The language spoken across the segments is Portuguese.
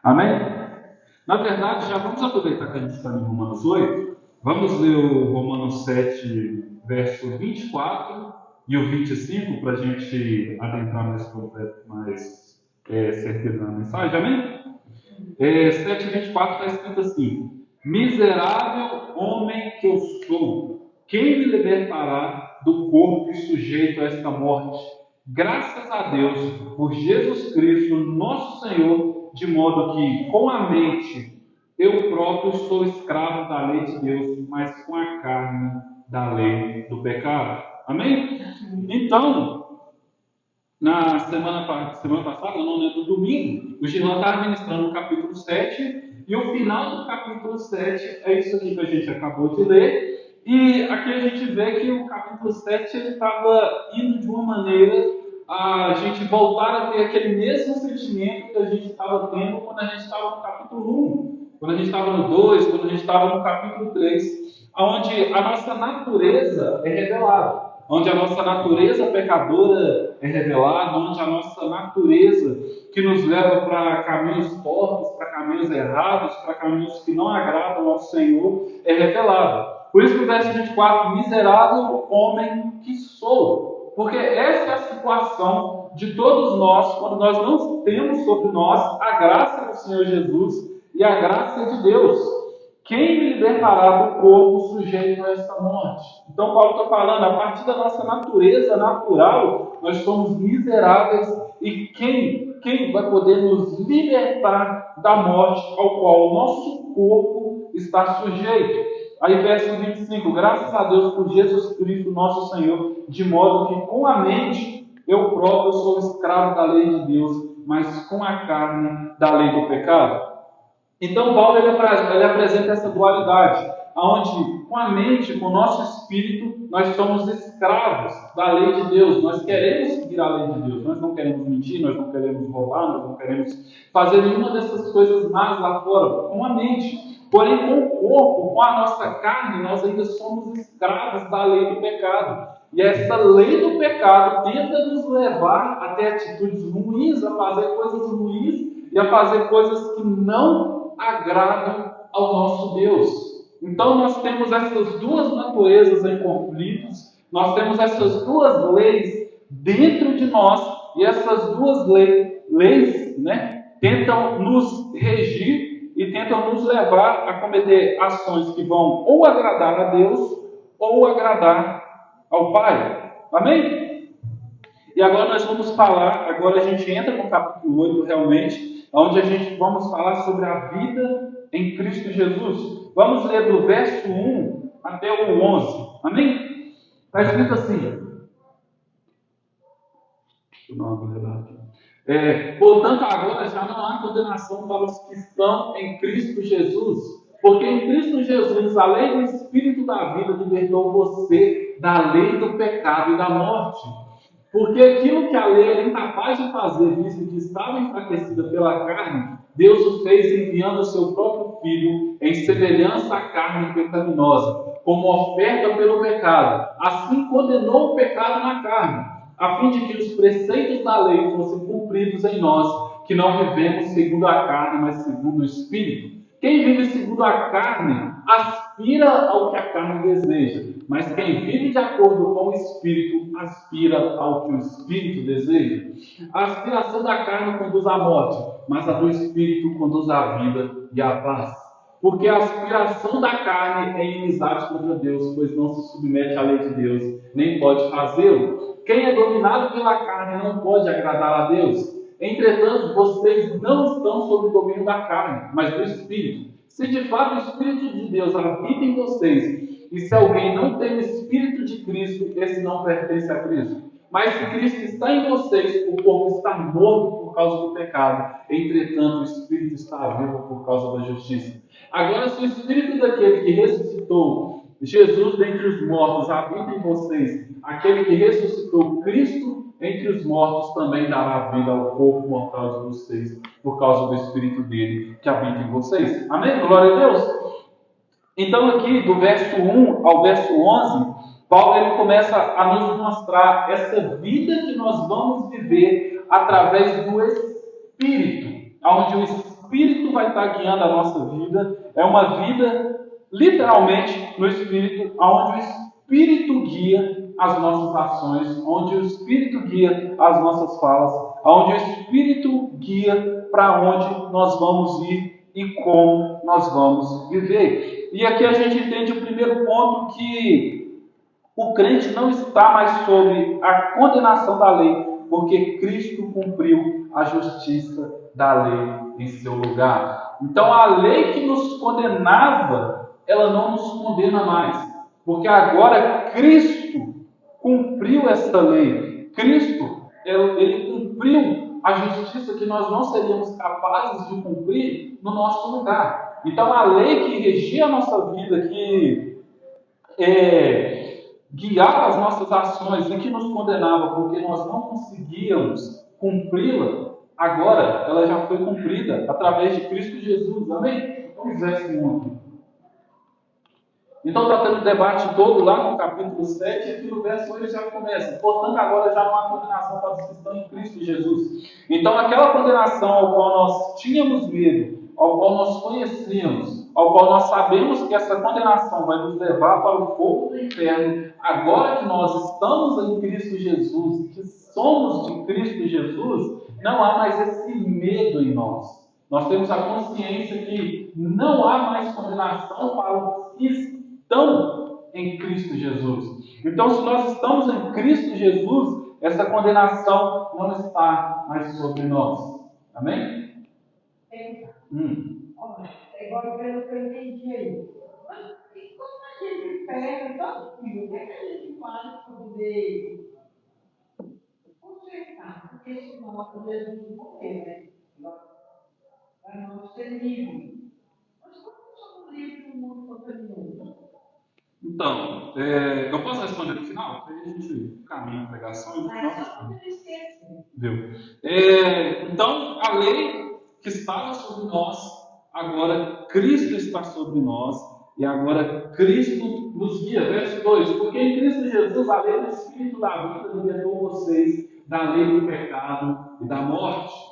Amém? Na verdade, já vamos aproveitar que a gente está em Romanos 8. Vamos ler o Romanos 7, verso 24 e o 25, para a gente adentrar mais certeza na mensagem. Amém? 7:24 está escrito assim: Miserável homem que eu sou, quem me libertará do corpo sujeito a esta morte? Graças a Deus por Jesus Cristo, nosso Senhor, de modo que com a mente eu próprio sou escravo da lei de Deus, mas com a carne da lei do pecado. Amém? Então, na semana passada, não lembro, no domingo, o Gilan estava ministrando o capítulo 7, e o final do capítulo 7 é isso aqui que a gente acabou de ler. E aqui a gente vê que o capítulo 7 estava indo de uma maneira a gente voltar a ter aquele mesmo sentimento que a gente estava tendo quando a gente estava no capítulo 1, quando a gente estava no 2, quando a gente estava no capítulo 3, onde a nossa natureza é revelada, onde a nossa natureza pecadora é revelada, onde a nossa natureza que nos leva para caminhos tortos, para caminhos errados, para caminhos que não agradam ao Senhor, é revelada. Por isso que o verso 24, miserável homem que sou. Porque essa é a situação de todos nós, quando nós não temos sobre nós a graça do Senhor Jesus e a graça de Deus. Quem me libertará do corpo sujeito a esta morte? Então, Paulo está falando, a partir da nossa natureza natural, nós somos miseráveis, e quem vai poder nos libertar da morte ao qual o nosso corpo está sujeito? Aí, verso 25, graças a Deus por Jesus Cristo, nosso Senhor, de modo que com a mente eu próprio sou escravo da lei de Deus, mas com a carne da lei do pecado. Então, Paulo ele apresenta essa dualidade, onde com a mente, com o nosso espírito, nós somos escravos da lei de Deus. Nós queremos seguir a lei de Deus, nós não queremos mentir, nós não queremos roubar, nós não queremos fazer nenhuma dessas coisas más lá fora, com a mente. Porém, com o corpo, com a nossa carne, nós ainda somos escravos da lei do pecado. E essa lei do pecado tenta nos levar até atitudes ruins, a fazer coisas ruins e a fazer coisas que não agradam ao nosso Deus. Então nós temos essas duas naturezas em conflitos, nós temos essas duas leis dentro de nós, e essas duas leis tentam nos regir e tentam nos levar a cometer ações que vão ou agradar a Deus ou agradar ao Pai. Amém? E agora nós vamos falar, agora a gente entra no capítulo 8 realmente, onde a gente vamos falar sobre a vida em Cristo Jesus. Vamos ler do verso 1 até o 11. Amém? Está escrito assim. Deixa eu dar uma olhada aqui. Portanto, agora já não há condenação para os que estão em Cristo Jesus. Porque em Cristo Jesus, a lei do Espírito da vida libertou você da lei do pecado e da morte. Porque aquilo que a lei era incapaz de fazer, visto que estava enfraquecida pela carne, Deus o fez enviando o seu próprio Filho em semelhança à carne pecaminosa, como oferta pelo pecado. Assim condenou o pecado na carne, a fim de que os preceitos da lei fossem cumpridos em nós, que não vivemos segundo a carne, mas segundo o Espírito. Quem vive segundo a carne aspira ao que a carne deseja, mas quem vive de acordo com o Espírito aspira ao que o Espírito deseja. A aspiração da carne conduz à morte, mas a do Espírito conduz à vida e à paz. Porque a aspiração da carne é inimizade contra Deus, pois não se submete à lei de Deus, nem pode fazê-lo. Quem é dominado pela carne não pode agradar a Deus. Entretanto, vocês não estão sob o domínio da carne, mas do Espírito. Se de fato o Espírito de Deus habita em vocês, e se alguém não tem o Espírito de Cristo, esse não pertence a Cristo. Mas se Cristo está em vocês, o corpo está morto por causa do pecado. Entretanto, o Espírito está vivo por causa da justiça. Agora, se o Espírito daquele que ressuscitou Jesus dentre os mortos habita em vocês, aquele que ressuscitou Cristo entre os mortos também dará vida ao corpo mortal de vocês, por causa do Espírito dele que habita em vocês. Amém? Glória a Deus! Então aqui, do verso 1 ao verso 11, Paulo ele começa a nos mostrar essa vida que nós vamos viver através do Espírito, onde o Espírito Espírito vai estar guiando a nossa vida. É uma vida, literalmente, no Espírito, onde o Espírito guia as nossas ações, onde o Espírito guia as nossas falas, onde o Espírito guia para onde nós vamos ir e como nós vamos viver. E aqui a gente entende o primeiro ponto, que o crente não está mais sob a condenação da lei, porque Cristo cumpriu a justiça da lei em seu lugar. Então a lei que nos condenava, ela não nos condena mais, porque agora Cristo cumpriu essa lei. Cristo, ele cumpriu a justiça que nós não seríamos capazes de cumprir no nosso lugar. Então a lei que regia a nossa vida, que guiava as nossas ações e que nos condenava porque nós não conseguíamos cumpri-la, agora ela já foi cumprida através de Cristo Jesus. Amém? Vamos ver esse mundo. Então está tendo um debate todo lá no capítulo 7, e aqui no verso 8 já começa. Portanto, agora já não há condenação para os que estão em Cristo Jesus. Então aquela condenação ao qual nós tínhamos medo, ao qual nós conhecíamos, ao qual nós sabemos que essa condenação vai nos levar para o fogo do inferno, agora que nós estamos em Cristo Jesus, que somos de Cristo Jesus, não há mais esse medo em nós. Nós temos a consciência que não há mais condenação para os que estão em Cristo Jesus. Então, se nós estamos em Cristo Jesus, essa condenação não está mais sobre nós. Amém? Olha, agora pelo que eu entendi aí. Mas e quando a gente pega todo filho, o que a gente faz para poder consertar? Porque senão nós podemos morrer, né? Para nós ser livres. Mas como somos livres no mundo contaminado? Então, eu posso responder no final? Aí a gente caminha a pregação e no final responde. Viu? Então, a lei que estava sobre nós, agora Cristo está sobre nós, e agora Cristo nos guia. Verso 2: porque em Cristo Jesus a lei do Espírito da vida libertou vocês da lei do pecado e da morte.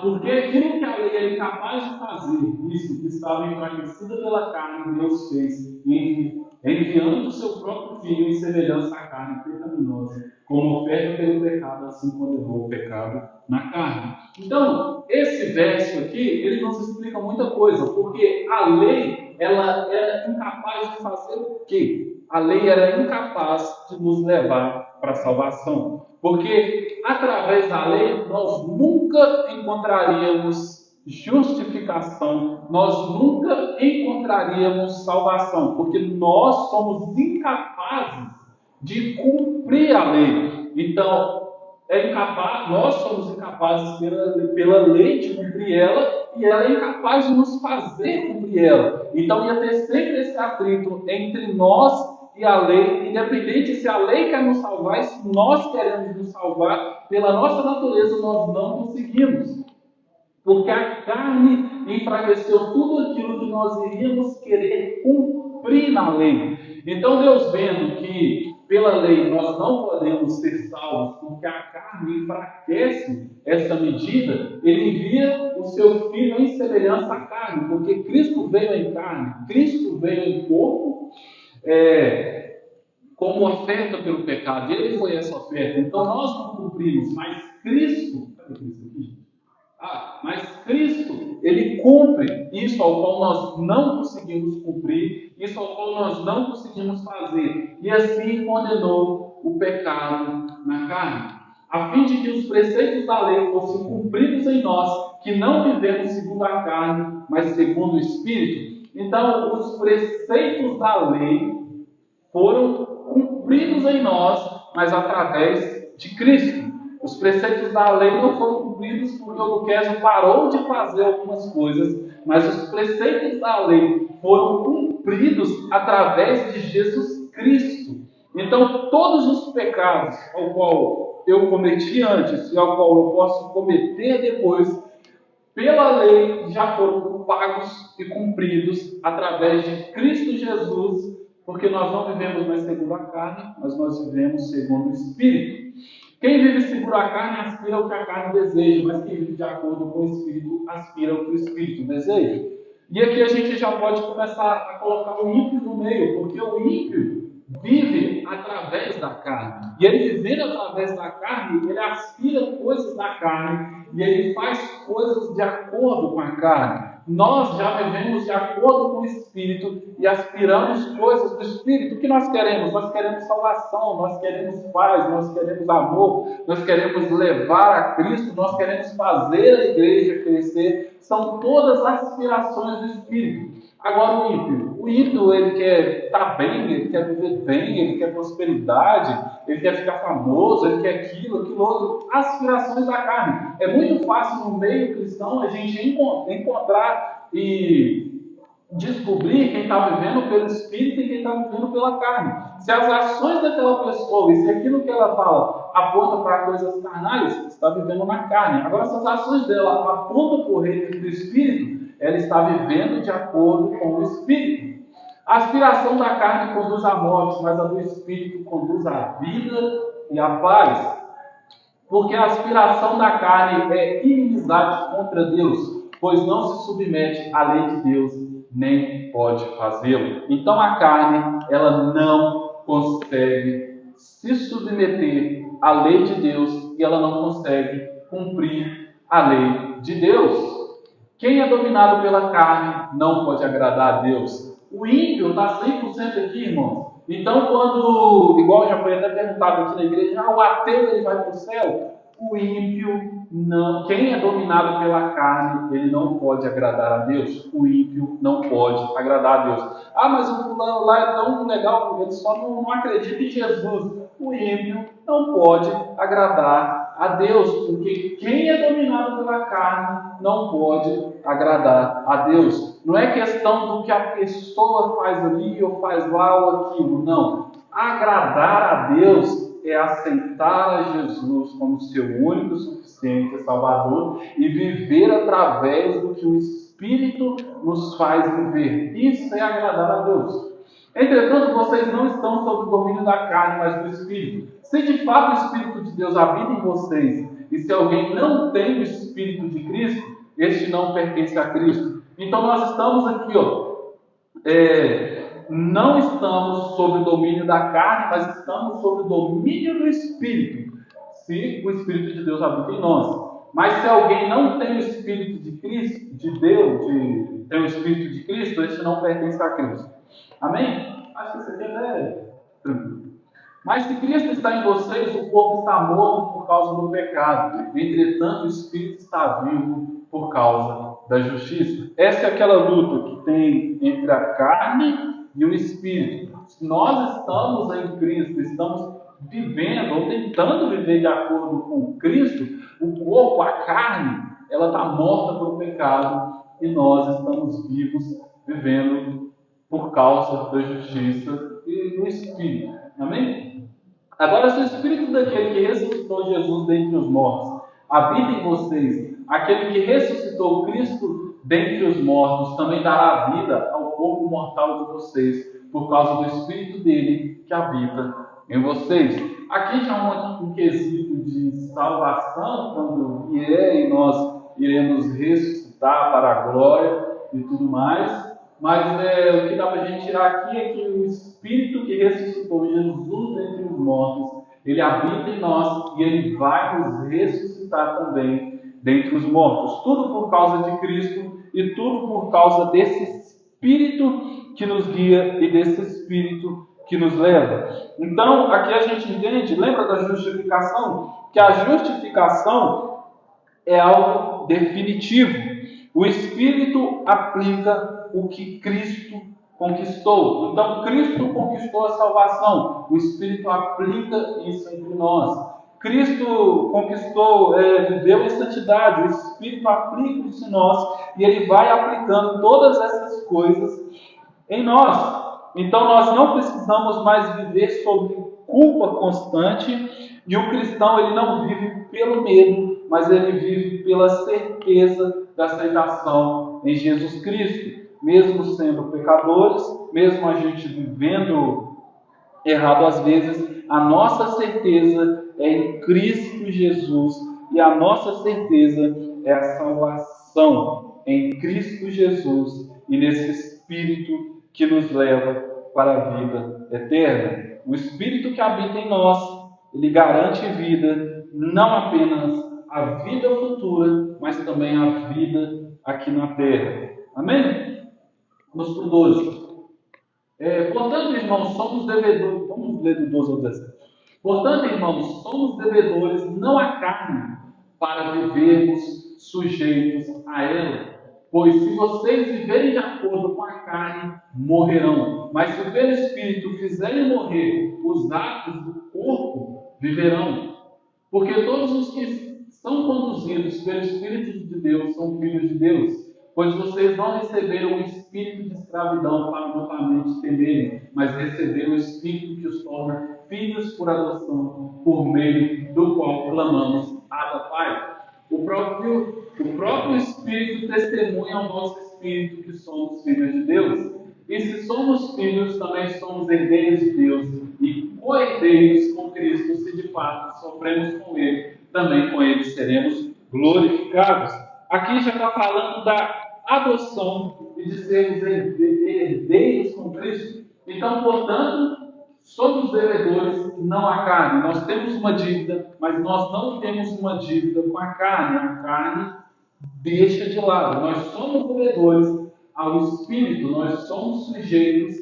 Porque aquilo que a lei era incapaz de fazer, isso que estava enfraquecida pela carne, Deus fez, enviando o seu próprio Filho em semelhança à carne pecaminosa, como oferta pelo pecado, assim condenou o pecado na carne. Então, esse verso aqui, ele nos explica muita coisa, porque a lei, ela era incapaz de fazer o quê? A lei era incapaz de nos levar para a salvação. Porque através da lei nós nunca encontraríamos justificação, nós nunca encontraríamos salvação, porque nós somos incapazes de cumprir a lei. Então, nós somos incapazes pela lei de cumprir ela, e ela é incapaz de nos fazer cumprir ela. Então ia ter sempre esse atrito entre nós e a lei, independente se a lei quer nos salvar e se nós queremos nos salvar, pela nossa natureza nós não conseguimos. Porque a carne enfraqueceu tudo aquilo que nós iríamos querer cumprir na lei. Então Deus, vendo que pela lei nós não podemos ser salvos, porque a carne enfraquece essa medida, Ele envia o seu Filho em semelhança à carne, porque Cristo veio em carne, Cristo veio em corpo, como oferta pelo pecado. Ele foi essa oferta. Então nós não cumprimos, mas Cristo, Ele cumpre isso ao qual nós não conseguimos cumprir, isso ao qual nós não conseguimos fazer, e assim condenou o pecado na carne, a fim de que os preceitos da lei fossem cumpridos em nós, que não vivemos segundo a carne, mas segundo o Espírito. Então, os preceitos da lei foram cumpridos em nós, mas através de Cristo. Os preceitos da lei não foram cumpridos porque o Luquezio parou de fazer algumas coisas, mas os preceitos da lei foram cumpridos através de Jesus Cristo. Então, todos os pecados ao qual eu cometi antes e ao qual eu posso cometer depois, pela lei, já foram pagos e cumpridos através de Cristo Jesus, porque nós não vivemos mais segundo a carne, mas nós vivemos segundo o Espírito. Quem vive segundo a carne aspira o que a carne deseja, mas quem vive de acordo com o Espírito aspira o que o Espírito deseja. E aqui a gente já pode começar a colocar o ímpio no meio, porque o ímpio vive através da carne. E ele vivendo através da carne, ele aspira coisas da carne e ele faz coisas de acordo com a carne. Nós já vivemos de acordo com o Espírito e aspiramos coisas do Espírito. O que nós queremos? Nós queremos salvação, nós queremos paz, nós queremos amor, nós queremos levar a Cristo, nós queremos fazer a igreja crescer. São todas aspirações do Espírito. Agora o ímpio ele quer estar bem, ele quer viver bem, ele quer prosperidade, ele quer ficar famoso, ele quer aquilo outro. Aspirações da carne. É muito fácil no meio cristão a gente encontrar e descobrir quem está vivendo pelo Espírito e quem está vivendo pela carne. Se as ações daquela pessoa e se aquilo que ela fala aponta para coisas carnais, está vivendo na carne. Agora, se as ações dela apontam para o reino do Espírito, ela está vivendo de acordo com o Espírito. A aspiração da carne conduz à morte, mas a do Espírito conduz à vida e à paz. Porque a aspiração da carne é inimizade contra Deus, pois não se submete à lei de Deus, nem pode fazê-lo. Então a carne, ela não consegue se submeter à lei de Deus e ela não consegue cumprir a lei de Deus. Quem é dominado pela carne não pode agradar a Deus. O ímpio está 100% aqui, irmãos. Então, quando, igual já foi até perguntado aqui na igreja, o ateu ele vai para o céu? O ímpio não. Quem é dominado pela carne, ele não pode agradar a Deus. O ímpio não pode agradar a Deus. Ah, mas o fulano lá é tão legal, ele só não acredita em Jesus. O ímpio não pode agradar a Deus, porque quem é dominado pela carne não pode agradar a Deus. Não é questão do que a pessoa faz ali ou faz lá ou aquilo, não. Agradar a Deus é aceitar a Jesus como seu único, suficiente Salvador e viver através do que o Espírito nos faz viver. Isso é agradar a Deus. Entretanto, vocês não estão sob o domínio da carne, mas do Espírito. Se de fato o Espírito de Deus habita em vocês, e se alguém não tem o Espírito de Cristo, este não pertence a Cristo. Então nós estamos aqui, não estamos sob o domínio da carne, mas estamos sob o domínio do Espírito, se o Espírito de Deus habita em nós. Mas se alguém não tem o Espírito de Cristo, de Deus, tem o Espírito de Cristo, este não pertence a Cristo. Amém? Acho que isso aqui é tranquilo. Mas se Cristo está em vocês, o corpo está morto por causa do pecado. Entretanto, o Espírito está vivo por causa da justiça. Essa é aquela luta que tem entre a carne e o Espírito. Se nós estamos em Cristo, estamos vivendo ou tentando viver de acordo com Cristo, o corpo, a carne, ela está morta pelo pecado e nós estamos vivos, vivendo por causa da justiça e do Espírito. Amém? Agora, se o Espírito daquele que ressuscitou Jesus dentre os mortos habita em vocês, aquele que ressuscitou Cristo dentre os mortos também dará vida ao corpo mortal de vocês, por causa do Espírito dele que habita em vocês. Aqui já é um quesito de salvação, quando vier e nós iremos ressuscitar para a glória e tudo mais. Mas o que dá para a gente tirar aqui é que o Espírito que ressuscitou Jesus dentre os mortos, ele habita em nós e ele vai nos ressuscitar também dentre os mortos. Tudo por causa de Cristo e tudo por causa desse Espírito que nos guia e desse Espírito que nos leva. Então, aqui a gente entende, lembra da justificação? Que a justificação é algo definitivo. O Espírito aplica o que Cristo conquistou. Então, Cristo conquistou a salvação. O Espírito aplica isso entre nós. Cristo conquistou, viveu em santidade. O Espírito aplica isso em nós. E ele vai aplicando todas essas coisas em nós. Então, nós não precisamos mais viver sob culpa constante. E o cristão, ele não vive pelo medo, mas ele vive pela certeza da aceitação em Jesus Cristo. Mesmo sendo pecadores, mesmo a gente vivendo errado às vezes, a nossa certeza é em Cristo Jesus. E a nossa certeza é a salvação em Cristo Jesus e nesse Espírito que nos leva para a vida eterna. O Espírito que habita em nós, ele garante vida, não apenas a vida futura, mas também a vida aqui na terra. Amém? Vamos para o 12. Portanto, irmãos, somos devedores. Vamos ler do 12 ao 17. Portanto, irmãos, somos devedores não à carne, para vivermos sujeitos a ela. Pois se vocês viverem de acordo com a carne, morrerão. Mas se pelo Espírito fizerem morrer os atos do corpo, viverão. Porque todos os que são conduzidos pelo Espírito de Deus são filhos de Deus. Pois vocês não receberam o espírito de escravidão para novamente temerem, mas receberam o espírito que os torna filhos por adoção, por meio do qual clamamos, Abba, Pai. O próprio Espírito testemunha ao nosso espírito que somos filhos de Deus. E se somos filhos, também somos herdeiros de Deus e co-herdeiros com Cristo, se de fato sofremos com Ele, também com Ele seremos glorificados. Aqui já está falando da adoção e de sermos herdeiros com Cristo. Então, portanto, somos devedores não à carne. Nós temos uma dívida, mas nós não temos uma dívida com a carne. A carne deixa de lado. Nós somos devedores ao Espírito, nós somos sujeitos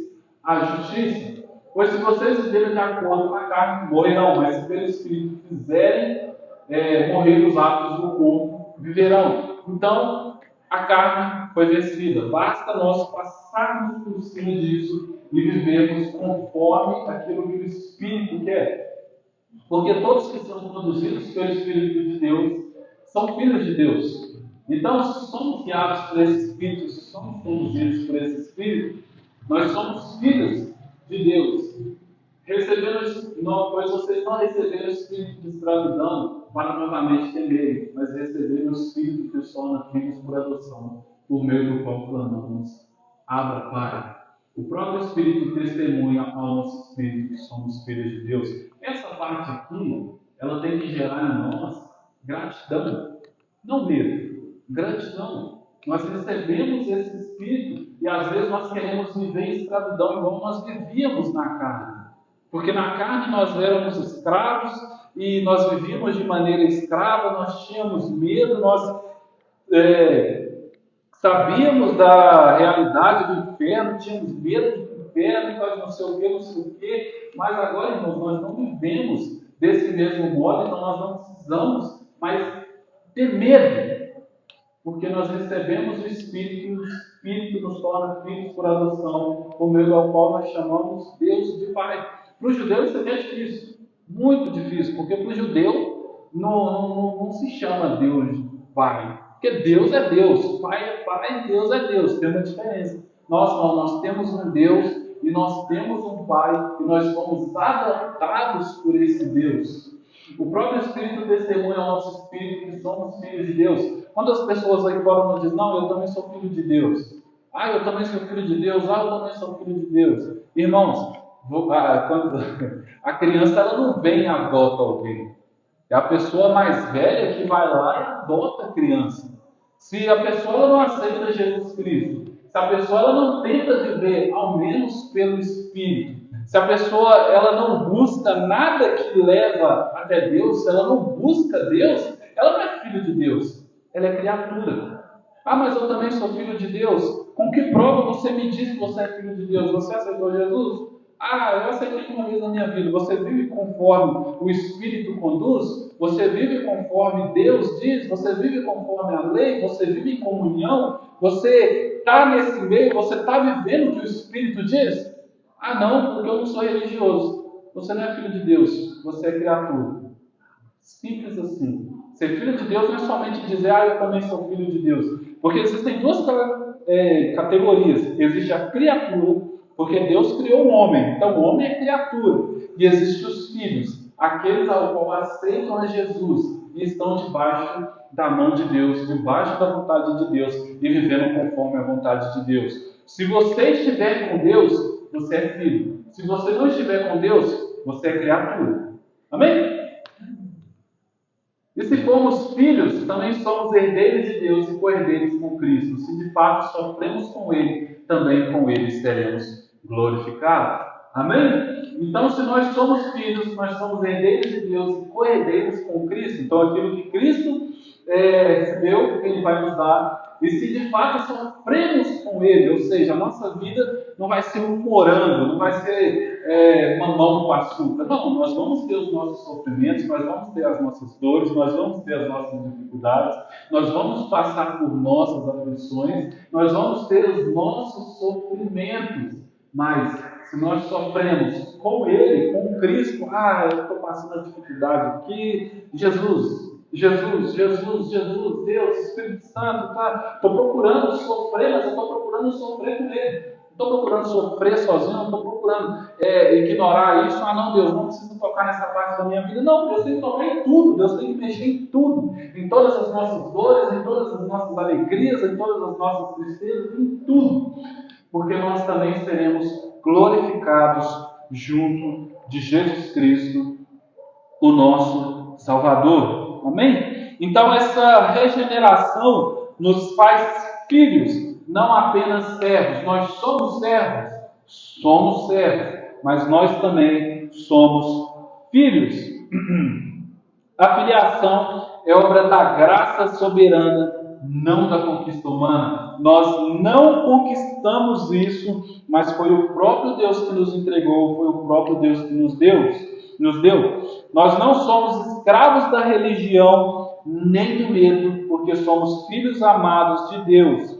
à justiça. Pois se vocês viverem de acordo com a carne, morrerão, mas se pelo Espírito fizerem morrer os atos do corpo, viverão. Então, a carne foi vencida. Basta nós passarmos por cima disso e vivermos conforme aquilo que o Espírito quer. Porque todos que são conduzidos pelo Espírito de Deus são filhos de Deus. Então, se somos guiados por esse Espírito, se somos conduzidos por esse Espírito, nós somos filhos de Deus. Pois vocês não receberam o espírito de escravidão para novamente temerem, mas receberam o espírito que os torna filhos por adoção, por meio do qual clamamos, Abba, Pai. O próprio Espírito testemunha ao nosso espírito que somos filhos de Deus. Essa parte aqui, ela tem que gerar em nós gratidão, não medo, gratidão. Nós recebemos esse espírito e às vezes nós queremos viver em escravidão igual nós vivíamos na carne. Porque na carne nós éramos escravos e nós vivíamos de maneira escrava, nós tínhamos medo, nós sabíamos da realidade do inferno, tínhamos medo do inferno, nós não sei o que, mas agora, irmãos, nós não vivemos desse mesmo modo, então nós não precisamos mais ter medo, porque nós recebemos o Espírito e o Espírito nos torna filhos por adoção, por meio do qual nós chamamos Deus de Pai. Para o judeu isso aqui é difícil, muito difícil, porque para o judeu não se chama Deus de Pai, porque Deus é Deus, Pai é Pai, Deus é Deus, tem uma diferença. Nós temos um Deus e nós temos um Pai e nós somos adotados por esse Deus. O próprio Espírito testemunha ao nosso Espírito que somos filhos de Deus. Quando as pessoas aqui fora não dizem, não, eu também sou filho de Deus. Eu também sou filho de Deus. Eu também sou filho de Deus. Irmãos, quando a criança ela não vem e adota alguém. É a pessoa mais velha que vai lá e adota a criança. Se a pessoa ela não aceita Jesus Cristo, se a pessoa ela não tenta viver, ao menos pelo Espírito, se a pessoa ela não busca nada que leva até Deus, se ela não busca Deus, ela não é filho de Deus, ela é criatura. Mas eu também sou filho de Deus. Com que prova você me diz que você é filho de Deus? Você aceitou Jesus? Eu aceitei uma vez na minha vida. Você vive conforme o Espírito conduz? Você vive conforme Deus diz? Você vive conforme a lei? Você vive em comunhão? Você está nesse meio? Você está vivendo o que o Espírito diz? Não, porque eu não sou religioso. Você não é filho de Deus, você é criatura. Simples assim. Ser filho de Deus não é somente dizer, eu também sou filho de Deus. Porque existem duas categorias. Existe a criatura, porque Deus criou o homem. Então o homem é criatura. E existem os filhos, aqueles ao qual aceitam a Jesus e estão debaixo da mão de Deus, debaixo da vontade de Deus e vivendo conforme a vontade de Deus. Se você estiver com Deus, você é filho. Se você não estiver com Deus, você é criatura. Amém? E se formos filhos, também somos herdeiros de Deus e co-herdeiros com Cristo. Se de fato sofremos com Ele, também com Ele seremos glorificados. Amém? Então, se nós somos filhos, nós somos herdeiros de Deus e co-herdeiros com Cristo. Então, aquilo que Cristo recebeu, Ele vai nos dar. E se de fato sofremos com Ele, ou seja, a nossa vida não vai ser um morango, não vai ser mamão com açúcar. Não, nós vamos ter os nossos sofrimentos, nós vamos ter as nossas dores, nós vamos ter as nossas dificuldades, nós vamos passar por nossas aflições, nós vamos ter os nossos sofrimentos. Mas, se nós sofremos com Ele, com Cristo, eu estou passando a dificuldade aqui, Jesus, Deus, Espírito Santo, estou procurando sofrer, mas eu estou procurando sofrer com Ele. Não estou procurando sofrer sozinho, não estou procurando ignorar isso. Não, Deus, não preciso tocar nessa parte da minha vida. Não, Deus tem que tocar em tudo, Deus tem que mexer em tudo, em todas as nossas dores, em todas as nossas alegrias, em todas as nossas tristezas, em tudo. Porque nós também seremos glorificados junto de Jesus Cristo, o nosso Salvador. Amém? Então essa regeneração nos faz filhos, não apenas servos. Nós somos servos, mas nós também somos filhos. A filiação é obra da graça soberana, não da conquista humana. Nós não conquistamos isso, mas foi o próprio Deus que nos entregou, foi o próprio Deus que nos deu. Nós não somos escravos da religião, nem do medo, porque somos filhos amados de Deus.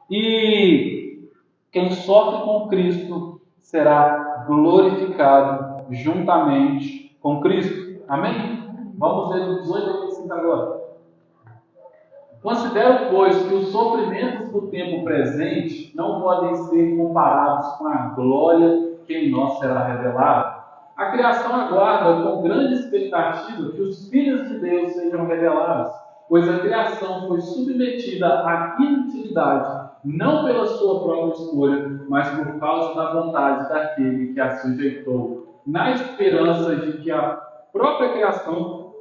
E quem sofre com Cristo será glorificado juntamente com Cristo. Amém? Vamos ler do 18 ao 25 agora. Considero, pois, que os sofrimentos do tempo presente não podem ser comparados com a glória que em nós será revelada. A criação aguarda com grande expectativa que os filhos de Deus sejam revelados, pois a criação foi submetida à inutilidade, não pela sua própria escolha, mas por causa da vontade daquele que a sujeitou, na esperança de que a própria criação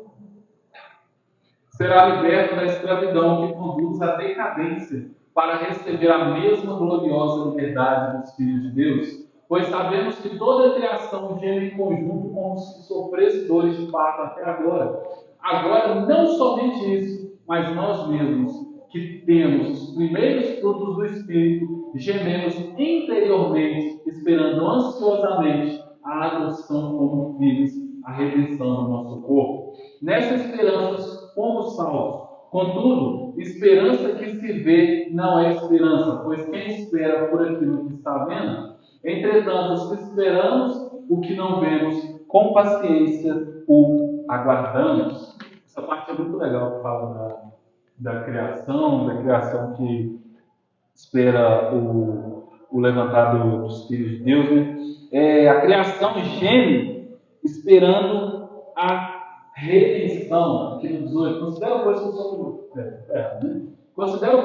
será liberta da escravidão que conduz à decadência para receber a mesma gloriosa liberdade dos filhos de Deus. Pois sabemos que toda a criação geme em conjunto como se sofresse dores de parto até agora. Agora, não somente isso, mas nós mesmos, que temos os primeiros frutos do Espírito, gememos interiormente, esperando ansiosamente a adoção como filhos, a redenção do nosso corpo. Nessa esperança, fomos salvos. Contudo, esperança que se vê não é esperança, pois quem espera por aquilo que está vendo? Entretanto, se esperamos o que não vemos, com paciência o aguardamos. Essa parte é muito legal que fala da criação que espera o levantar dos filhos de Deus. Né? A criação geme esperando a redenção, aqui no 18. Considero,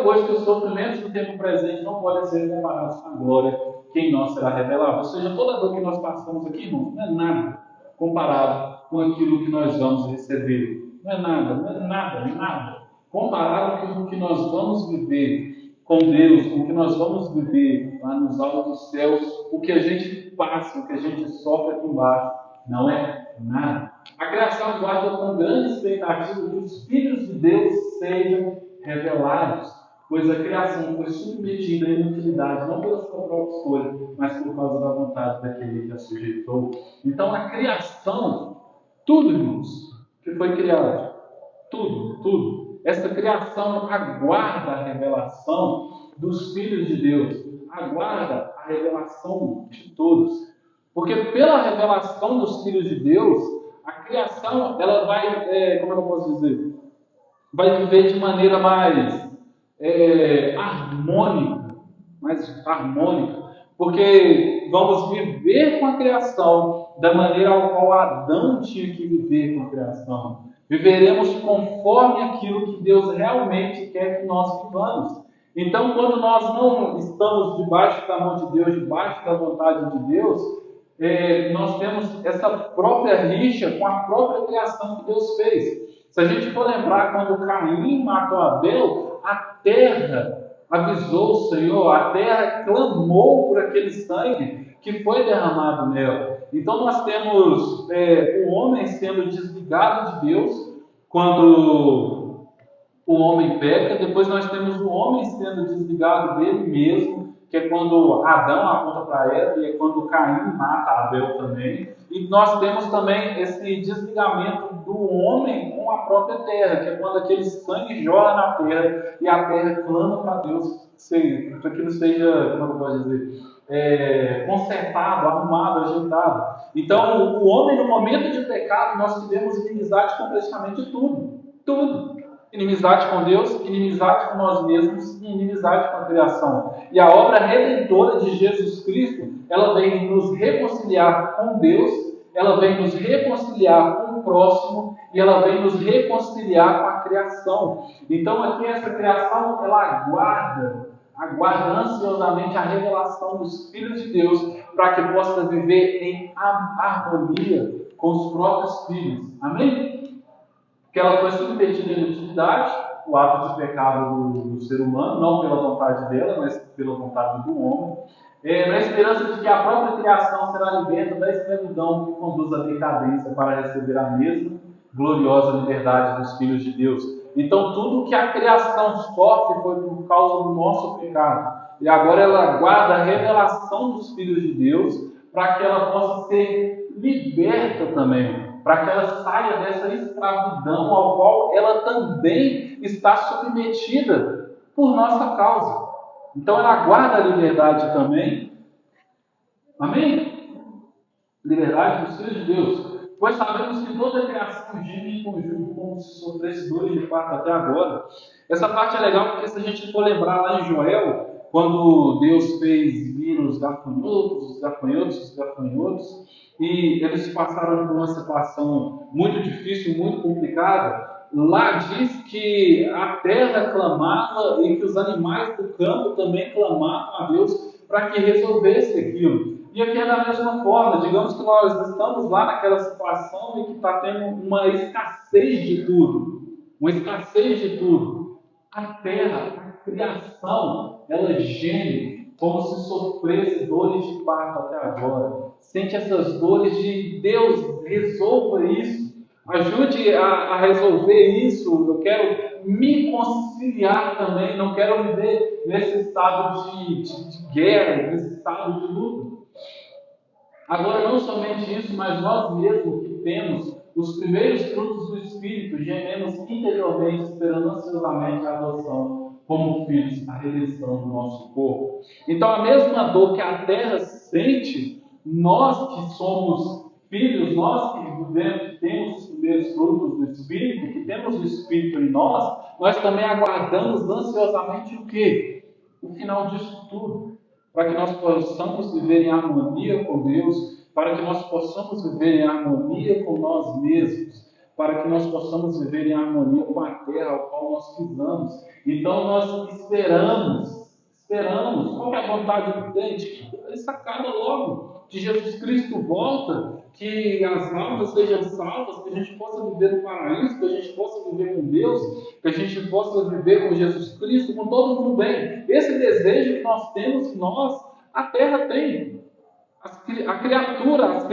pois, que os sofrimentos do tempo presente não podem ser comparados com a glória que em nós será revelada. Ou seja, toda a dor que nós passamos aqui, irmãos, não é nada comparado com aquilo que nós vamos receber. Não é nada. Comparado com o que nós vamos viver com Deus, com o que nós vamos viver lá nos altos céus, o que a gente passa, o que a gente sofre aqui embaixo, não é nada. A criação aguarda com grande expectativa que os filhos de Deus sejam revelados, pois a criação foi submetida à inutilidade, não pela sua própria escolha, mas por causa da vontade daquele que a sujeitou. Então a criação, tudo, irmãos, que foi criado, tudo, essa criação aguarda a revelação dos filhos de Deus, aguarda a revelação de todos. Porque pela revelação dos filhos de Deus, a criação, ela vai, como eu posso dizer, vai viver de maneira mais harmônica, porque vamos viver com a criação da maneira ao qual Adão tinha que viver com a criação. Viveremos conforme aquilo que Deus realmente quer que nós vivamos. Então, quando nós não estamos debaixo da mão de Deus, debaixo da vontade de Deus, nós temos essa própria rixa com a própria criação que Deus fez. Se a gente for lembrar quando Caim matou Abel, a terra avisou o Senhor, a terra clamou por aquele sangue que foi derramado nela. Então nós temos o homem sendo desligado de Deus quando o homem peca, depois nós temos o homem sendo desligado dele mesmo, que é quando Adão aponta para Eva, e é quando Caim mata Abel também. E nós temos também esse desligamento do homem com a própria terra, que é quando aquele sangue jorra na terra e a terra clama para Deus para que aquilo seja, como eu posso dizer, consertado, arrumado, ajeitado. Então, o homem, no momento de pecado, nós tivemos inimizade com praticamente tudo. Tudo. Inimizade com Deus, inimizade com nós mesmos e inimizade com a criação. E a obra redentora de Jesus Cristo, ela vem nos reconciliar com Deus, ela vem nos reconciliar com o próximo e ela vem nos reconciliar com a criação. Então aqui essa criação, ela aguarda ansiosamente a revelação dos filhos de Deus para que possa viver em harmonia com os próprios filhos. Amém? Que ela foi submetida à inutilidade, o ato de pecado do ser humano, não pela vontade dela, mas pela vontade do homem, na esperança de que a própria criação será liberta da escravidão que conduz à decadência para receber a mesma gloriosa liberdade dos filhos de Deus. Então, tudo que a criação sofre foi por causa do nosso pecado. E agora ela aguarda a revelação dos filhos de Deus para que ela possa ser liberta também, para que ela saia dessa escravidão ao qual ela também está submetida por nossa causa. Então ela aguarda a liberdade também. Amém? Liberdade dos filhos de Deus. Pois sabemos que toda a criação geme em conjunto como se sofresse dores de parto até agora. Essa parte é legal porque se a gente for lembrar lá em Joel, quando Deus fez vir os gafanhotos, e eles passaram por uma situação muito difícil, muito complicada, lá diz que a terra clamava e que os animais do campo também clamavam a Deus para que resolvesse aquilo. E aqui é da mesma forma, digamos que nós estamos lá naquela situação e que está tendo uma escassez de tudo. Uma escassez de tudo. A terra, a criação, ela geme como se sofresse dores de parto até agora. Sente essas dores de Deus, resolva isso. Ajude a resolver isso. Eu quero me conciliar também. Não quero viver nesse estado de guerra, nesse estado de luta. Agora, não somente isso, mas nós mesmos que temos os primeiros frutos do Espírito, gememos interiormente, esperando ansiosamente a adoção como filhos, a redenção do nosso corpo. Então, a mesma dor que a terra sente, nós que somos filhos, nós que vivemos, que temos os primeiros frutos do Espírito, que temos o Espírito em nós também aguardamos ansiosamente o quê? O final disso tudo. Para que nós possamos viver em harmonia com Deus, para que nós possamos viver em harmonia com nós mesmos, para que nós possamos viver em harmonia com a terra ao qual nós pisamos. Então nós esperamos, qual é a vontade do crente? Que isso acaba logo, que Jesus Cristo volta, que as almas sejam salvas, que a gente possa viver no paraíso, que a gente possa viver com Deus, que a gente possa viver com Jesus Cristo, com todo mundo bem. Esse desejo que nós temos, a terra tem, as criaturas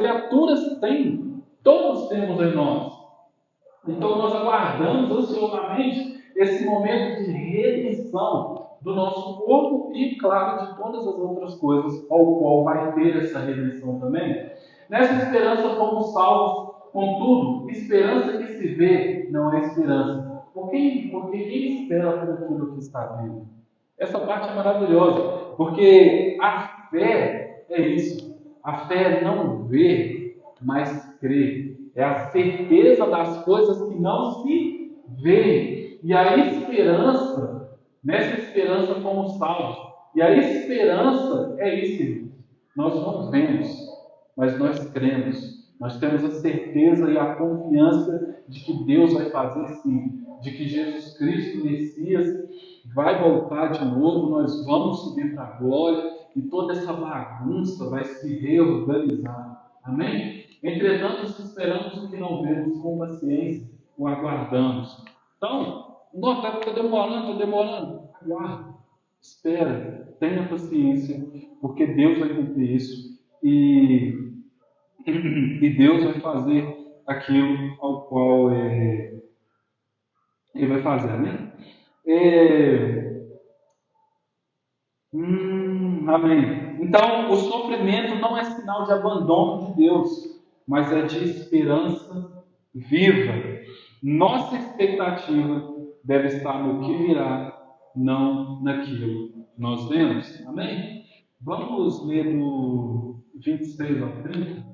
têm, todos temos em nós. Então nós aguardamos ansiosamente esse momento de redenção do nosso corpo e, claro, de todas as outras coisas ao qual vai ter essa redenção também. Nessa esperança fomos salvos, contudo, esperança que se vê não é esperança. Porque quem espera por aquilo que está vendo? Essa parte é maravilhosa, porque a fé é isso. A fé é não ver, mas crer. É a certeza das coisas que não se veem. E a esperança, nessa esperança fomos salvos. E a esperança é isso. Nós não vemos, mas nós cremos. Nós temos a certeza e a confiança de que Deus vai fazer sim. De que Jesus Cristo, Messias, vai voltar de novo. Nós vamos subir para a glória. E toda essa bagunça vai se reorganizar. Amém? Entretanto, esperamos o que não vemos com paciência. o aguardamos. Então, não, está demorando. Aguarde, espera, tenha paciência, porque Deus vai cumprir isso e Deus vai fazer aquilo ao qual Ele vai fazer, né? Amém. Então, o sofrimento não é sinal de abandono de Deus, mas é de esperança viva. Nossa expectativa deve estar no que virá, não naquilo que nós vemos. Amém? Vamos ler do 26 ao 30.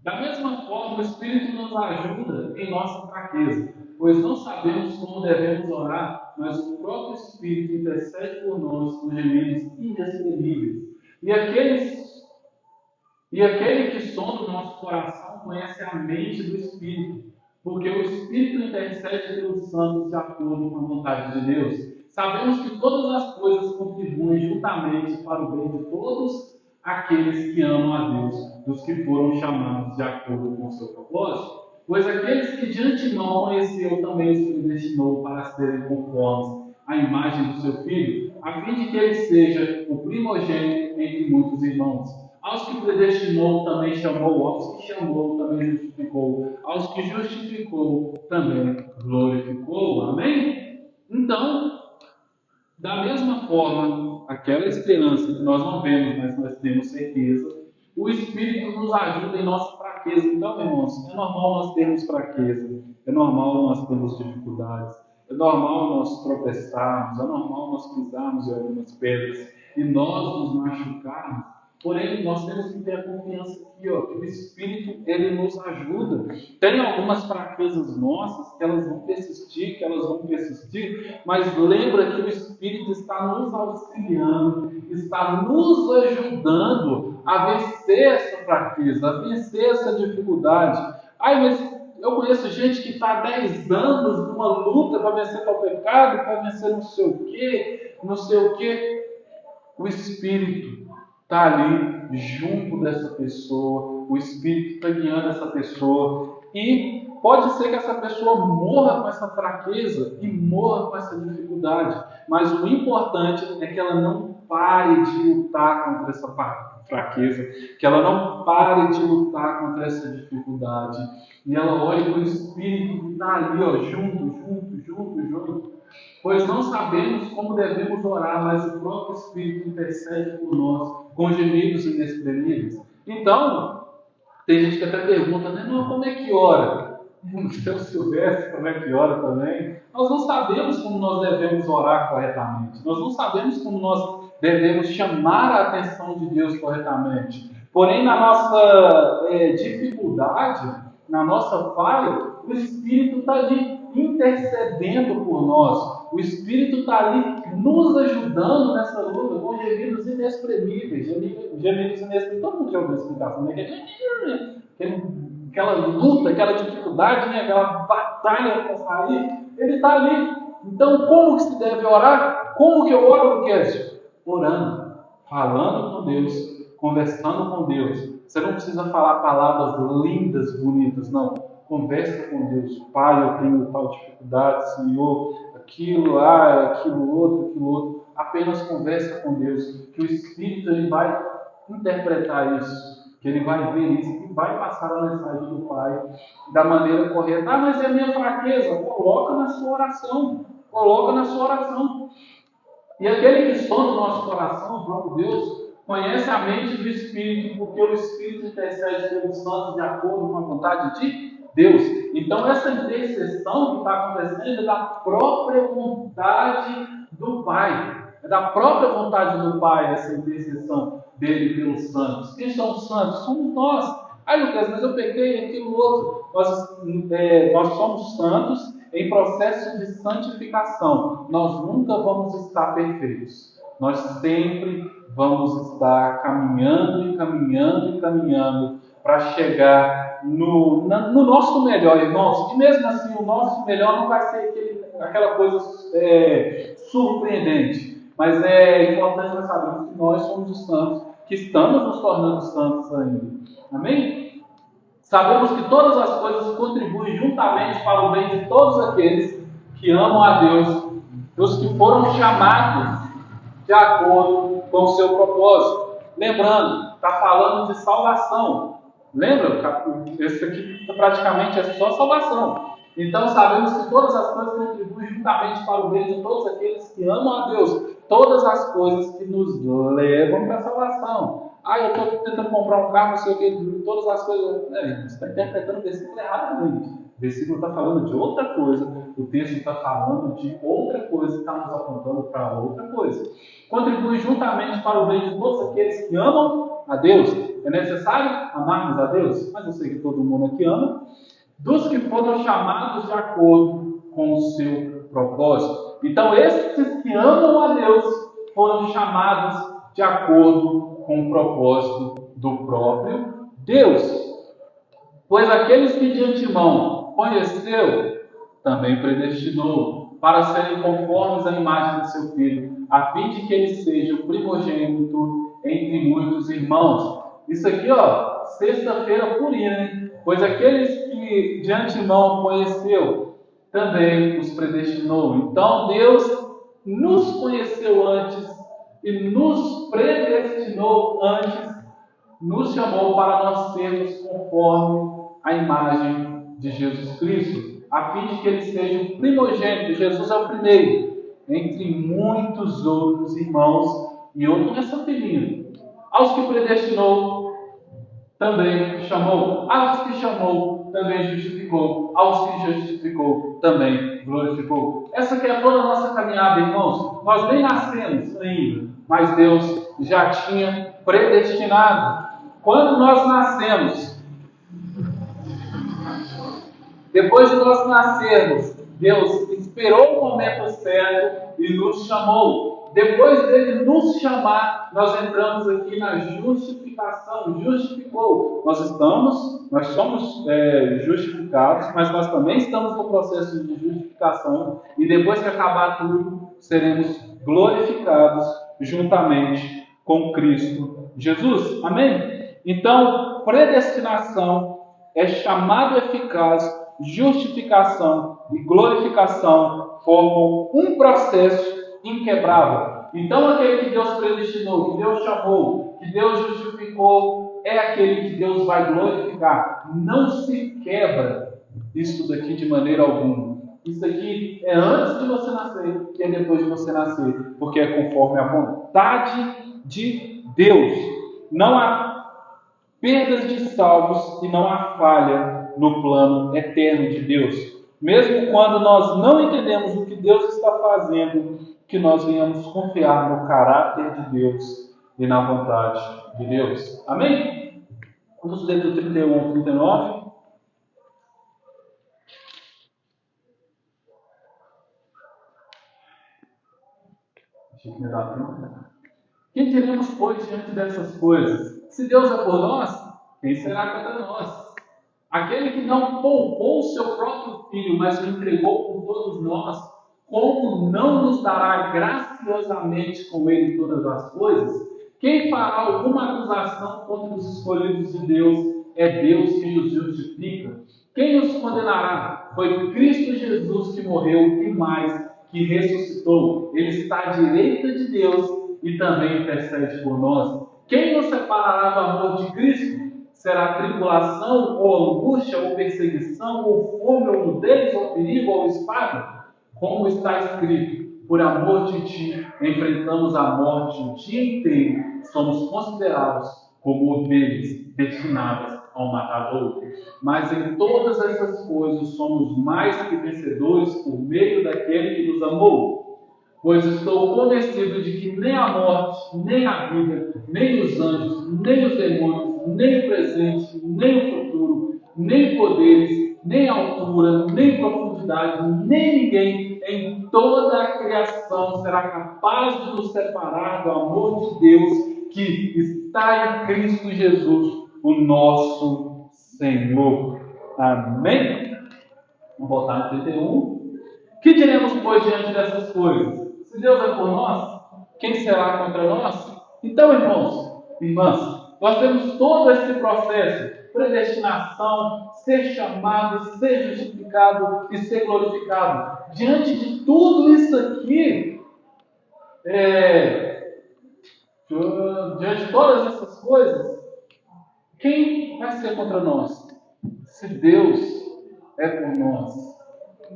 Da mesma forma, o Espírito nos ajuda em nossa fraqueza, pois não sabemos como devemos orar, mas o próprio Espírito intercede por nós com gemidos inexprimíveis. E aquele que sonda o nosso coração conhece a mente do Espírito, porque o Espírito intercede pelos santos de acordo com a vontade de Deus. Sabemos que todas as coisas contribuem juntamente para o bem de todos aqueles que amam a Deus, dos que foram chamados de acordo com o seu propósito. Pois aqueles que de antemão conheceu também os predestinou para serem conformes à imagem do seu Filho, a fim de que ele seja o primogênito entre muitos irmãos. Aos que predestinou também chamou, aos que chamou também justificou, aos que justificou também glorificou. Amém? Então, da mesma forma, aquela esperança que nós não vemos, mas nós temos certeza, o Espírito nos ajuda em nossa fraqueza. Então, irmãos, é normal nós termos fraqueza, é normal nós termos dificuldades, é normal nós tropeçarmos, é normal nós pisarmos em algumas pedras e nós nos machucarmos. Porém, nós temos que ter a confiança aqui, que o Espírito, ele nos ajuda. Tem algumas fraquezas nossas que elas vão persistir, mas lembra que o Espírito está nos auxiliando, está nos ajudando a vencer essa fraqueza, a vencer essa dificuldade. Mas eu conheço gente que está há 10 anos numa luta para vencer o pecado, para vencer não sei o quê. O Espírito está ali junto dessa pessoa, o Espírito está guiando essa pessoa, e pode ser que essa pessoa morra com essa fraqueza e morra com essa dificuldade, mas o importante é que ela não pare de lutar contra essa fraqueza, que ela não pare de lutar contra essa dificuldade, e ela olhe para o Espírito que está ali, junto. Pois não sabemos como devemos orar, mas o próprio Espírito intercede por nós com gemidos inexprimíveis. Então, tem gente que até pergunta, né? Não, como é que ora? Se eu soubesse como é que ora também. Nós não sabemos como nós devemos orar corretamente. Nós não sabemos como nós devemos chamar a atenção de Deus corretamente. Porém, na nossa dificuldade, na nossa falha, o Espírito está ali intercedendo por nós. O Espírito está ali nos ajudando nessa luta com gemidos inexprimíveis. Gemidos inexprimíveis. Todo mundo já ouviu a explicação, né? Aquela luta, aquela dificuldade, né? Aquela batalha para sair. Ele está ali. Então, como que se deve orar? Como que eu oro, Luquete? Orando, falando com Deus, conversando com Deus. Você não precisa falar palavras lindas, bonitas, não. Conversa com Deus. Pai, eu tenho tal dificuldade, Senhor, aquilo outro. Apenas conversa com Deus, que o Espírito ele vai interpretar isso, que ele vai ver isso, que vai passar a mensagem do Pai da maneira correta. Mas é a minha fraqueza. Coloca na sua oração. E aquele que sonda o nosso coração, o próprio Deus, conhece a mente do Espírito, porque o Espírito intercede pelos santos de acordo com a vontade de Deus. Então, essa intercessão que está acontecendo é da própria vontade do Pai. É da própria vontade do Pai essa intercessão dele pelos santos. Quem são os santos? Somos nós. Lucas, mas eu pequei aquilo outro. Nós somos santos em processo de santificação. Nós nunca vamos estar perfeitos. Nós sempre vamos estar caminhando para chegar no nosso melhor, irmãos. E mesmo assim, o nosso melhor não vai ser aquela coisa surpreendente. Mas é importante nós sabermos que nós somos os santos, que estamos nos tornando santos ainda. Amém? Sabemos que todas as coisas contribuem juntamente para o bem de todos aqueles que amam a Deus, dos que foram chamados de acordo com o seu propósito. Lembrando, está falando de salvação. Lembra? Esse aqui praticamente é só salvação. Então sabemos que todas as coisas contribuem juntamente para o bem de todos aqueles que amam a Deus. Todas as coisas que nos levam para a salvação. Eu estou tentando comprar um carro, não sei o que, todas as coisas. Você está interpretando o versículo erradamente. O versículo está falando de outra coisa, o texto está falando de outra coisa, está nos apontando para outra coisa. Contribui juntamente para o bem de todos aqueles que amam a Deus. É necessário amarmos a Deus? Mas eu sei que todo mundo aqui ama. Dos que foram chamados de acordo com o seu propósito. Então, esses que amam a Deus foram chamados de acordo com o propósito do próprio Deus. Pois aqueles que de antemão conheceu, também predestinou para serem conformes à imagem de seu Filho, a fim de que ele seja o primogênito entre muitos irmãos. Isso aqui, sexta-feira purinha, né? Pois aqueles que de antemão conheceu, também os predestinou. Então, Deus nos conheceu antes e nos predestinou antes, nos chamou para nós sermos conforme a imagem de Jesus Cristo, a fim de que ele seja o primogênito. Jesus é o primeiro, entre muitos outros irmãos, e eu não é santelinho. Aos que predestinou, também chamou. Aos que chamou, também justificou. Aos que justificou, também glorificou. Essa que é toda a nossa caminhada, irmãos. Nós nem nascemos ainda, mas Deus já tinha predestinado. Quando nós nascemos, depois de nós nascermos, Deus esperou o momento certo e nos chamou. Depois dele nos chamar, nós entramos aqui na justificação. Justificou. Nós somos justificados, mas nós também estamos no processo de justificação. E depois que acabar tudo, seremos glorificados juntamente com Cristo Jesus. Amém? Então, predestinação é chamado eficaz, justificação e glorificação formam um processo inquebrável. Então, aquele que Deus predestinou, que Deus chamou, que Deus justificou, é aquele que Deus vai glorificar. Não se quebra isso daqui de maneira alguma. Isso aqui é antes de você nascer e é depois de você nascer, porque é conforme a vontade de Deus. Não há perdas de salvos e não há falha no plano eterno de Deus. Mesmo quando nós não entendemos o que Deus está fazendo, que nós venhamos confiar no caráter de Deus e na vontade de Deus. Amém? Vamos ler do 31 ao 39. Deixa eu me dar tempo. Que diremos, pois, diante dessas coisas? Se Deus é por nós, quem será contra nós? Aquele que não poupou o seu próprio Filho, mas o entregou por todos nós, como não nos dará graciosamente com ele todas as coisas? Quem fará alguma acusação contra os escolhidos de Deus? É Deus quem os justifica. Quem os condenará? Foi Cristo Jesus que morreu e mais, que ressuscitou. Ele está à direita de Deus e também intercede por nós. Quem nos separará do amor de Cristo? Será tribulação, ou angústia, ou perseguição, ou fome, ou nudez, ou perigo, ou espada? Como está escrito, por amor de ti, enfrentamos a morte o dia inteiro, somos considerados como ovelhas destinadas ao matador. Mas em todas essas coisas somos mais que vencedores por meio daquele que nos amou. Pois estou convencido de que nem a morte, nem a vida, nem os anjos, nem os demônios, nem o presente, nem o futuro, nem poderes, nem altura, nem profundidade, nem ninguém em toda a criação será capaz de nos separar do amor de Deus que está em Cristo Jesus, o nosso Senhor. Amém? Vamos voltar no 31. Que diremos, pois, diante dessas coisas? Se Deus é por nós, quem será contra nós? Então, irmãos, irmãs, nós temos todo esse processo predestinação, ser chamado, ser justificado e ser glorificado. Diante de tudo isso aqui, diante de todas essas coisas, quem vai ser contra nós? Se Deus é por nós.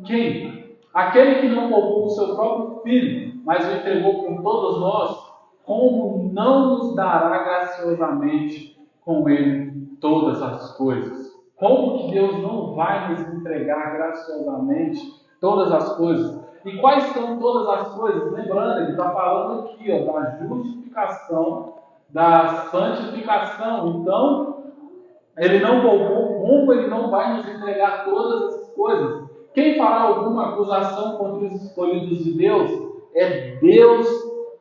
Quem? Aquele que não poupou o seu próprio Filho, mas o entregou por todos nós, como não nos dará graciosamente com Ele todas as coisas? Como que Deus não vai nos entregar graciosamente todas as coisas? E quais são todas as coisas? Lembrando, ele está falando aqui da justificação, da santificação. Então, ele não poupou, como ele não vai nos entregar todas essas coisas? Quem fará alguma acusação contra os escolhidos de Deus? É Deus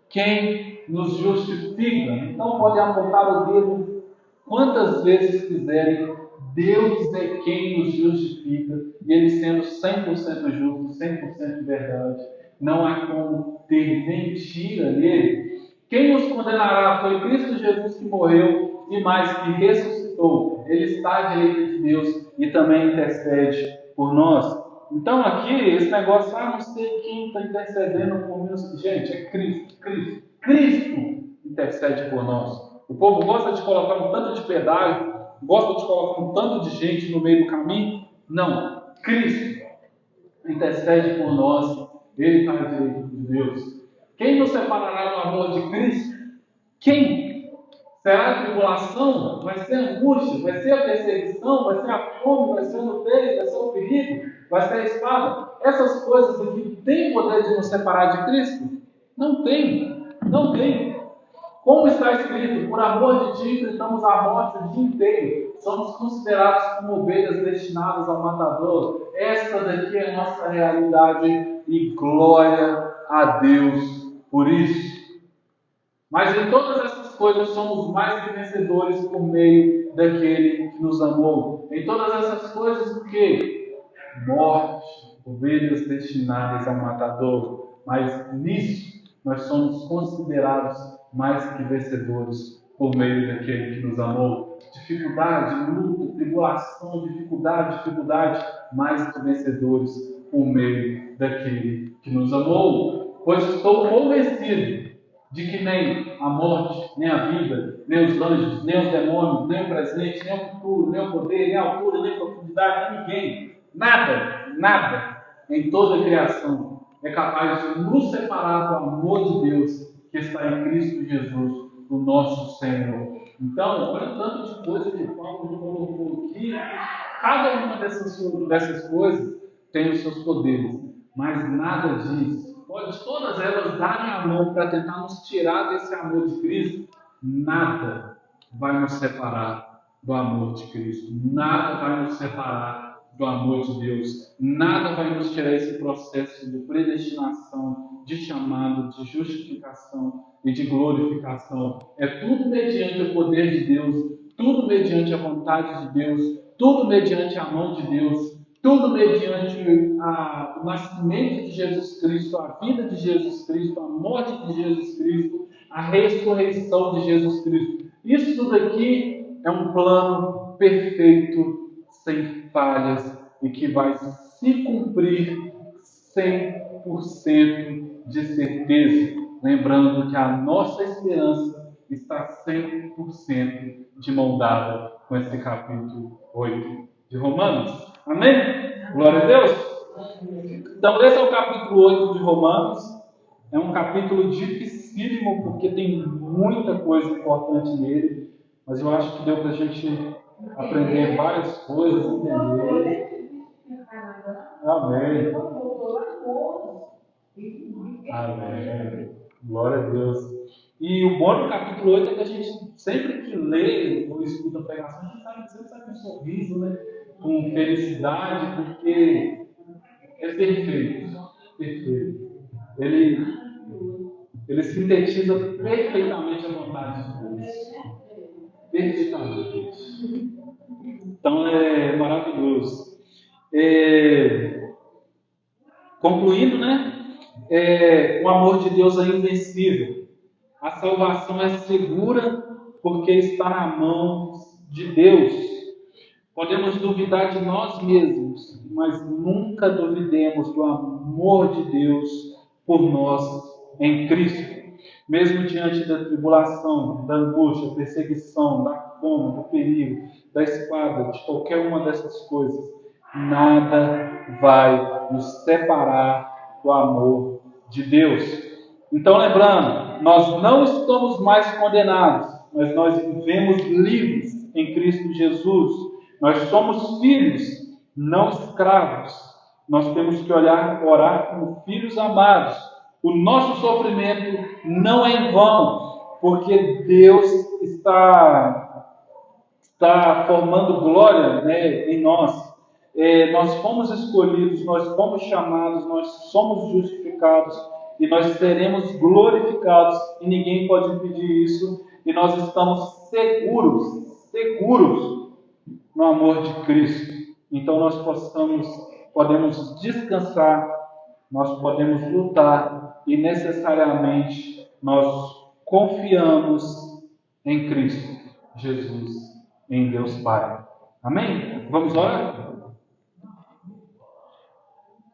quem nos justifica. Então pode apontar o dedo quantas vezes quiserem. Deus é quem nos justifica. E Ele sendo 100% justo, 100% verdade, não há como ter mentira nele. Quem nos condenará? Foi Cristo Jesus que morreu e mais que ressuscitou. Ele está à direita de Deus e também intercede por nós. Então aqui, esse negócio, não sei quem está intercedendo por mim. Gente, é Cristo. Cristo intercede por nós. O povo gosta de colocar um tanto de pedágio, gosta de colocar um tanto de gente no meio do caminho. Não, Cristo intercede por nós. Ele está à direita de Deus. Quem nos separará do amor de Cristo? Quem? Será a tribulação? Vai ser a angústia? Vai ser a perseguição? Vai ser a fome? Vai ser o nudez? Vai ser o perigo? Vai ser a espada? Essas coisas aqui têm poder de nos separar de Cristo? Não tem. Não tem. Como está escrito, por amor de ti enfrentamos a morte o dia inteiro. Somos considerados como ovelhas destinadas ao matador. Essa daqui é a nossa realidade e glória a Deus por isso. Mas em todas essas coisas somos mais que vencedores por meio daquele que nos amou. Em todas essas coisas o quê? Morte, ovelhas destinadas ao matador. Mas nisso nós somos considerados mais que vencedores por meio daquele que nos amou. Dificuldade, luta, tribulação, dificuldade, mais que vencedores por meio daquele que nos amou. Pois estou convencido de que nem a morte, nem a vida, nem os anjos, nem os demônios, nem o presente, nem o futuro, nem o poder, nem a altura, nem a profundidade, ninguém, nada em toda a criação é capaz de nos separar do amor de Deus que está em Cristo Jesus, o nosso Senhor. Então, olha o tanto de coisa que Paulo colocou aqui. Cada uma dessas coisas tem os seus poderes, mas nada diz. Pode todas elas darem a mão para tentar nos tirar desse amor de Cristo, nada vai nos separar do amor de Cristo. Nada vai nos separar do amor de Deus. Nada vai nos tirar esse processo de predestinação, de chamado, de justificação e de glorificação. É tudo mediante o poder de Deus, tudo mediante a vontade de Deus, tudo mediante a mão de Deus, tudo mediante o nascimento de Jesus Cristo, a vida de Jesus Cristo, a morte de Jesus Cristo, a ressurreição de Jesus Cristo. Isso tudo aqui é um plano perfeito, sem falhas, e que vai se cumprir 100% de certeza. Lembrando que a nossa esperança está 100% de mão dada com esse capítulo 8 de Romanos. Amém? Glória a Deus! Então, esse é o capítulo 8 de Romanos. É um capítulo dificílimo, porque tem muita coisa importante nele. Mas eu acho que deu para a gente aprender várias coisas, entender. Amém. Amém. Glória a Deus. E o bom do capítulo 8 é que a gente, sempre que lê ou escuta a pregação, a gente sempre sai com um sorriso, né? Com felicidade, porque é perfeito. Ele sintetiza perfeitamente a vontade de Deus. Perfeitamente. Então é maravilhoso. Concluindo, o amor de Deus é invencível. A salvação é segura porque está na mão de Deus. Podemos duvidar de nós mesmos, mas nunca duvidemos do amor de Deus por nós em Cristo. Mesmo diante da tribulação, da angústia, perseguição, da fome, do perigo, da espada, de qualquer uma dessas coisas, nada vai nos separar do amor de Deus. Então, lembrando, nós não estamos mais condenados, mas nós vivemos livres em Cristo Jesus. Nós somos filhos, não escravos. Nós temos que orar como filhos amados. O nosso sofrimento não é em vão, porque Deus está formando glória, né, em nós. Nós fomos escolhidos, nós fomos chamados, nós somos justificados e nós seremos glorificados e ninguém pode impedir isso. E nós estamos seguros no amor de Cristo. Então nós podemos descansar, nós podemos lutar e necessariamente nós confiamos em Cristo Jesus, em Deus Pai. Amém? Vamos orar?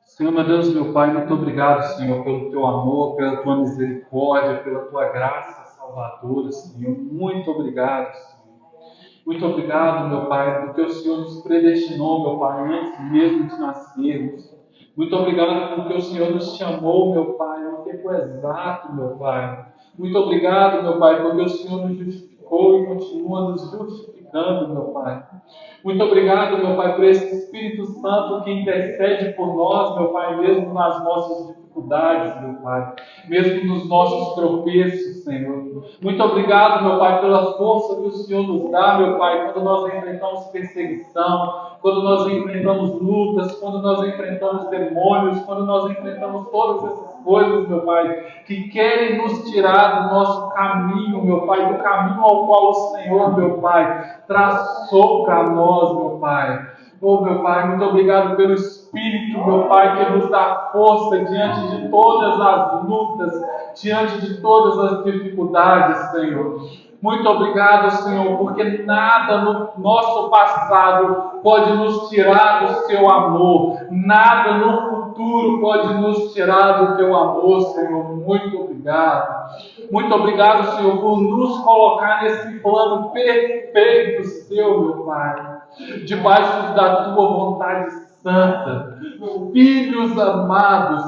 Senhor, meu Deus, meu Pai, muito obrigado, Senhor, pelo Teu amor, pela Tua misericórdia, pela Tua graça salvadora, Senhor. Muito obrigado, Senhor. Muito obrigado, meu Pai, porque o Senhor nos predestinou, meu Pai, antes mesmo de nascermos. Muito obrigado porque o Senhor nos chamou, meu Pai, no tempo exato, meu Pai. Muito obrigado, meu Pai, porque o Senhor nos justificou e continua nos justificando, meu Pai. Muito obrigado, meu Pai, por esse Espírito Santo que intercede por nós, meu Pai, mesmo nas nossas dificuldades, meu Pai, mesmo nos nossos tropeços, Senhor. Muito obrigado, meu Pai, pela força que o Senhor nos dá, meu Pai, quando nós enfrentamos perseguição, quando nós enfrentamos lutas, quando nós enfrentamos demônios, quando nós enfrentamos todas essas coisas, meu Pai, que querem nos tirar do nosso caminho, meu Pai, do caminho ao qual o Senhor, meu Pai, traçou para nós, meu Pai. Oh, meu Pai, muito obrigado pelo Espírito, meu Pai, que nos dá força diante de todas as lutas, diante de todas as dificuldades, Senhor. Muito obrigado, Senhor, porque nada no nosso passado pode nos tirar do Seu amor, nada no futuro pode nos tirar do Teu amor, Senhor. Muito obrigado. Muito obrigado, Senhor, por nos colocar nesse plano perfeito Seu, meu Pai, debaixo da Tua vontade santa, filhos amados,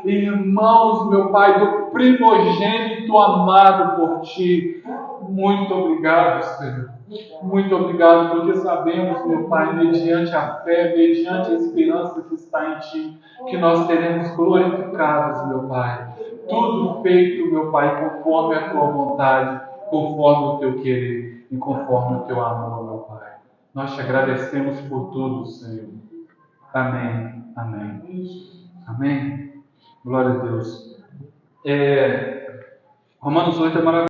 irmãos, meu Pai, do primogênito amado por Ti. Muito obrigado, Senhor. Muito obrigado, porque sabemos, meu Pai, mediante a fé, mediante a esperança que está em Ti, que nós seremos glorificados, meu Pai. Tudo feito, meu Pai, conforme a Tua vontade, conforme o Teu querer e conforme o Teu amor, meu Pai. Nós te agradecemos por tudo, Senhor. Amém. Amém. Amém. Glória a Deus. Romanos 8 é maravilhoso.